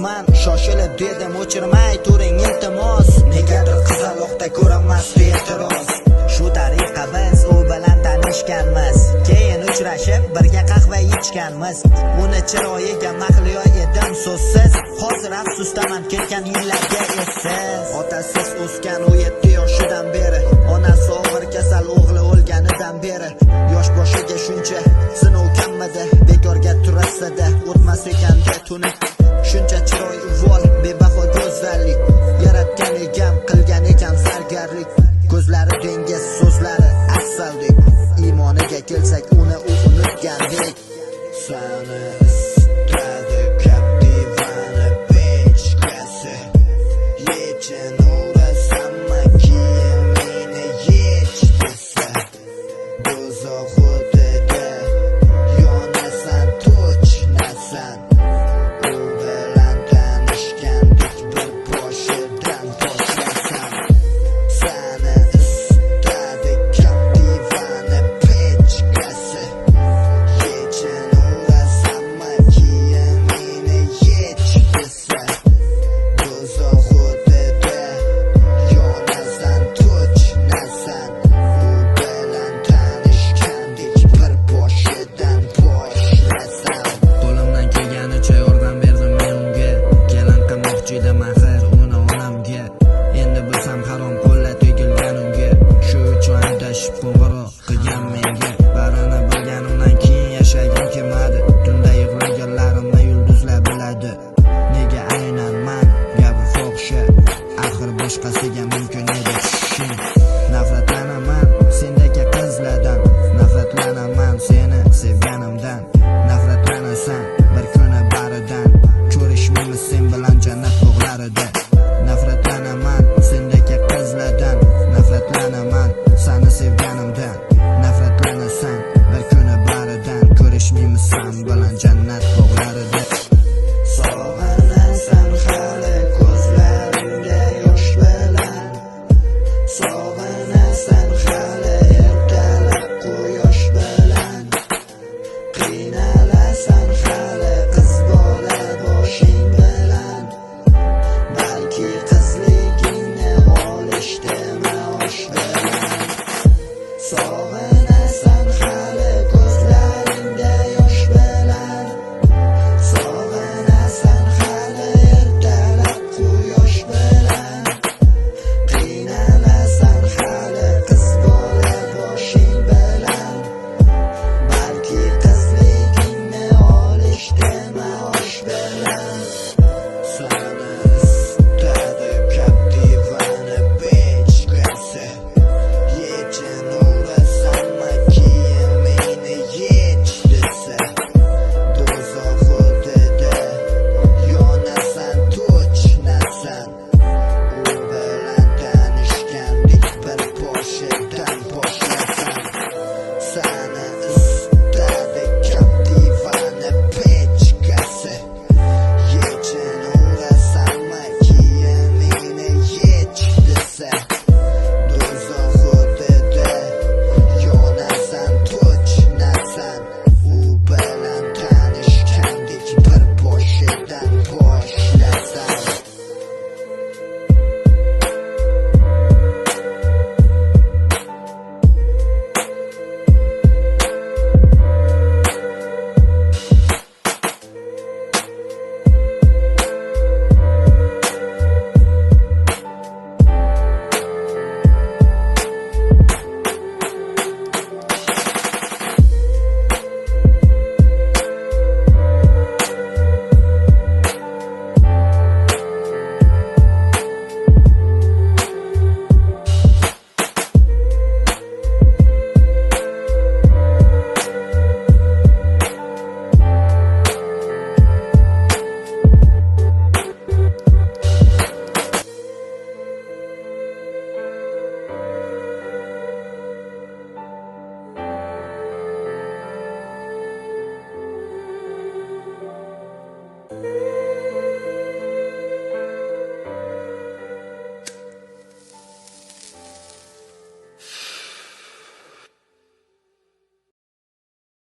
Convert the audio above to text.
man shoshilib dedim o'chirmay turing iltimos. Negadir qizaloqda ko'rinmasdi e'tiroz. Shu tariqa biz u bilan tanishganmiz, keyin uchrashib birga qahva ichganmiz. Uni chiroyiga mahliyo edim so'zsiz, hozir afsusdaman ketgan yillarga essiz. Otasiz o'sgan u 7 yoshidan beri, onasi og'ir kasal, o'g'li o'lganidan beri. Yosh boshiga shuncha sinov kammidi, bekorga turasida o'tmas ekanda tuni. Shuncha chiroy uvol, bebaho go'zallik, yaratgan egam qilgan ekan zargarlik. Ko'zlari dengiz, so'zlari asaldek, iymoniga kelsak uni unutgandek. Sani istadi Captiva'ni pechkasi, yechin urasamma keyin meni yech desa. Do'zax o'tida yonasan, to'chnasan. U bilan tanishgandik bir boshidan boshlasam. Sani istadi Captiva'ni pechkasi, yechin urasamma keyin meni yech desa. Do'zax o'tida yonasan, to'chnasan. U bilan tanishgandik bir boshidan boshlasam. Qo'limdan kelganicha yordam berdim men unga, kelin qilmoqchi edim axir uni onamga. Endi bilsam harom qo'llar tegilgan unga, shu uchun adashib qo'ng'iroq qilgan menga. Barini bilganimdan keyin yashagim kelmadi, tunda yig'laganlarimni yulduzlar biladi. Nega aynan man gapir fohisha, axir boshqasiga mumkin edi tushishing. Nafratlanaman sendagi qizlardan, nafratlanaman seni sevganimdan. Nafratlanasan bir kuni baridan, ko'rishmaymiz